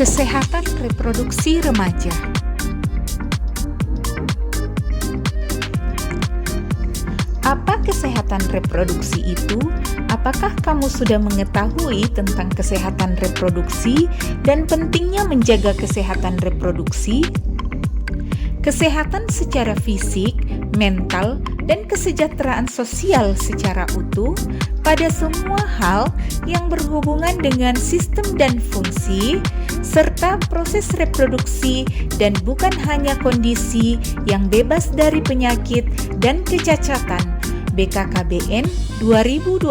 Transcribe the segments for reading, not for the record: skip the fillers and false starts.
Kesehatan reproduksi remaja. Apa kesehatan reproduksi itu? Apakah kamu sudah mengetahui tentang kesehatan reproduksi dan pentingnya menjaga kesehatan reproduksi? Kesehatan secara fisik, mental, dan kesejahteraan sosial secara utuh pada semua hal yang berhubungan dengan sistem dan fungsi, serta proses reproduksi dan bukan hanya kondisi yang bebas dari penyakit dan kecacatan. BKKBN 2012.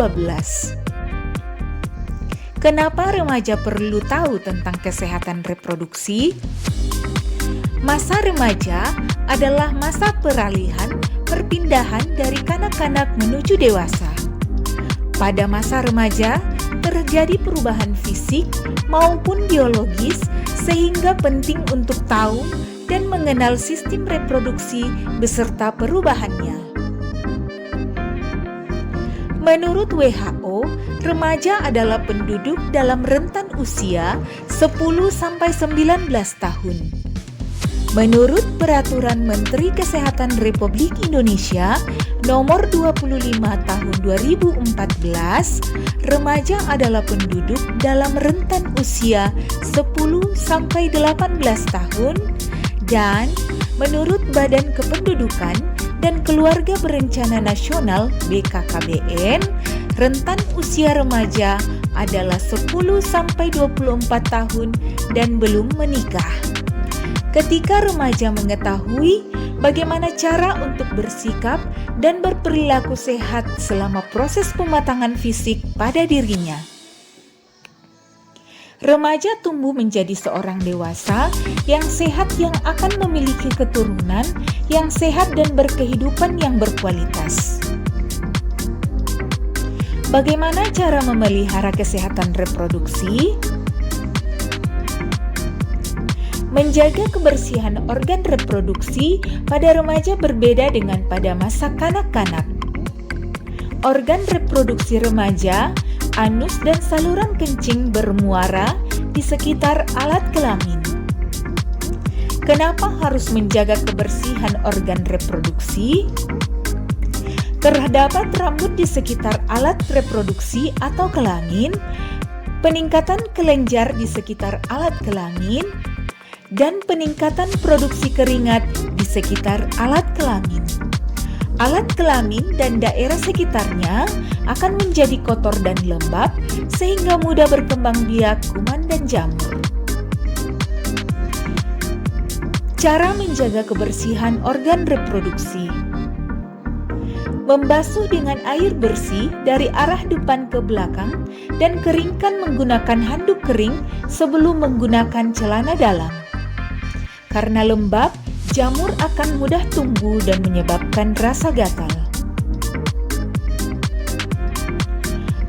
Kenapa remaja perlu tahu tentang kesehatan reproduksi? Masa remaja adalah masa peralihan perpindahan dari kanak-kanak menuju dewasa. Pada masa remaja, terjadi perubahan fisik maupun biologis sehingga penting untuk tahu dan mengenal sistem reproduksi beserta perubahannya. Menurut WHO, remaja adalah penduduk dalam rentan usia 10-19 tahun. Menurut Peraturan Menteri Kesehatan Republik Indonesia Nomor 25 Tahun 2014, remaja adalah penduduk dalam rentan usia 10-18 tahun dan menurut Badan Kependudukan dan Keluarga Berencana Nasional BKKBN, rentan usia remaja adalah 10-24 tahun dan belum menikah. Ketika remaja mengetahui bagaimana cara untuk bersikap dan berperilaku sehat selama proses pematangan fisik pada dirinya, remaja tumbuh menjadi seorang dewasa yang sehat yang akan memiliki keturunan yang sehat dan berkehidupan yang berkualitas. Bagaimana cara memelihara kesehatan reproduksi? Menjaga kebersihan organ reproduksi pada remaja berbeda dengan pada masa kanak-kanak. Organ reproduksi remaja, anus dan saluran kencing bermuara di sekitar alat kelamin. Kenapa harus menjaga kebersihan organ reproduksi? Terdapat rambut di sekitar alat reproduksi atau kelamin, peningkatan kelenjar di sekitar alat kelamin, dan peningkatan produksi keringat di sekitar alat kelamin. Alat kelamin dan daerah sekitarnya akan menjadi kotor dan lembab sehingga mudah berkembang biak kuman dan jamur. Cara menjaga kebersihan organ reproduksi: membasuh dengan air bersih dari arah depan ke belakang dan keringkan menggunakan handuk kering sebelum menggunakan celana dalam. Karena lembab, jamur akan mudah tumbuh dan menyebabkan rasa gatal.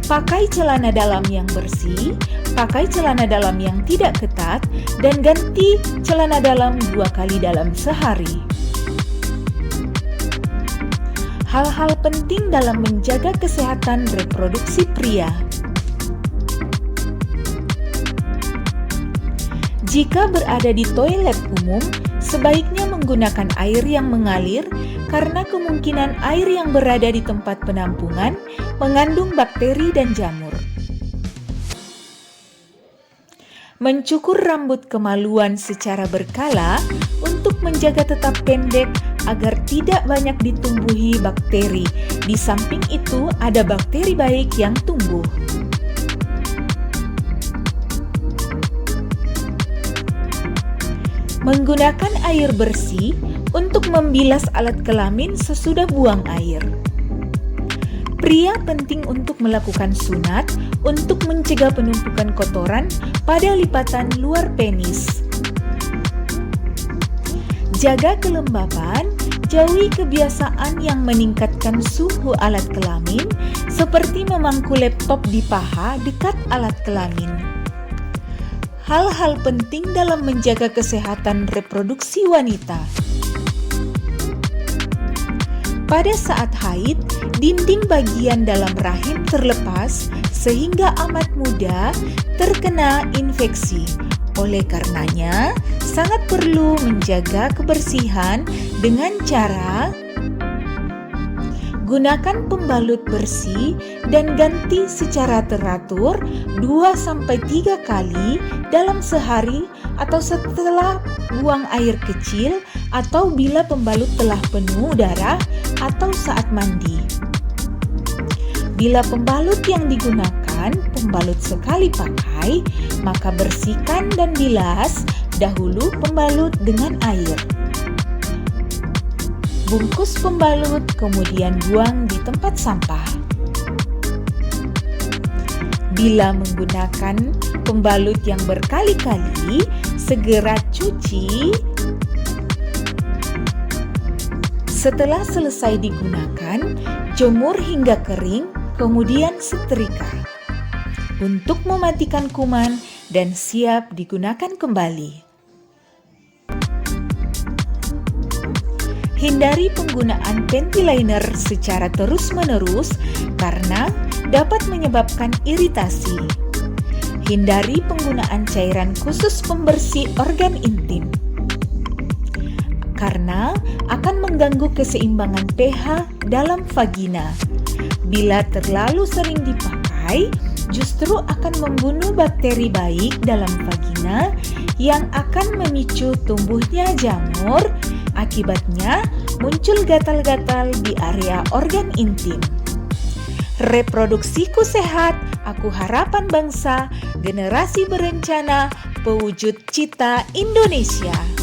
Pakai celana dalam yang bersih, pakai celana dalam yang tidak ketat, dan ganti celana dalam 2 kali dalam sehari. Hal-hal penting dalam menjaga kesehatan reproduksi pria. Jika berada di toilet umum, sebaiknya menggunakan air yang mengalir karena kemungkinan air yang berada di tempat penampungan mengandung bakteri dan jamur. Mencukur rambut kemaluan secara berkala untuk menjaga tetap pendek agar tidak banyak ditumbuhi bakteri. Di samping itu, ada bakteri baik yang tumbuh. Menggunakan air bersih untuk membilas alat kelamin sesudah buang air. Pria penting untuk melakukan sunat untuk mencegah penumpukan kotoran pada lipatan luar penis. Jaga kelembapan, jauhi kebiasaan yang meningkatkan suhu alat kelamin seperti memangku laptop di paha dekat alat kelamin. Hal-hal penting dalam menjaga kesehatan reproduksi wanita. Pada saat haid, dinding bagian dalam rahim terlepas sehingga amat mudah terkena infeksi. Oleh karenanya, sangat perlu menjaga kebersihan dengan cara gunakan pembalut bersih dan ganti secara teratur 2-3 kali dalam sehari atau setelah buang air kecil atau bila pembalut telah penuh udara atau saat mandi. Bila pembalut yang digunakan pembalut sekali pakai, maka bersihkan dan bilas dahulu pembalut dengan air. Bungkus pembalut kemudian buang di tempat sampah. Bila menggunakan pembalut yang berkali-kali, segera cuci. Setelah selesai digunakan, jemur hingga kering, kemudian setrika untuk mematikan kuman dan siap digunakan kembali. Hindari penggunaan panty liner secara terus-menerus karena dapat menyebabkan iritasi. Hindari penggunaan cairan khusus pembersih organ intim karena akan mengganggu keseimbangan pH dalam vagina. Bila terlalu sering dipakai, justru akan membunuh bakteri baik dalam vagina yang akan memicu tumbuhnya jamur. Akibatnya muncul gatal-gatal di area organ intim. Reproduksiku sehat, aku harapan bangsa, generasi berencana, pewujud cita Indonesia.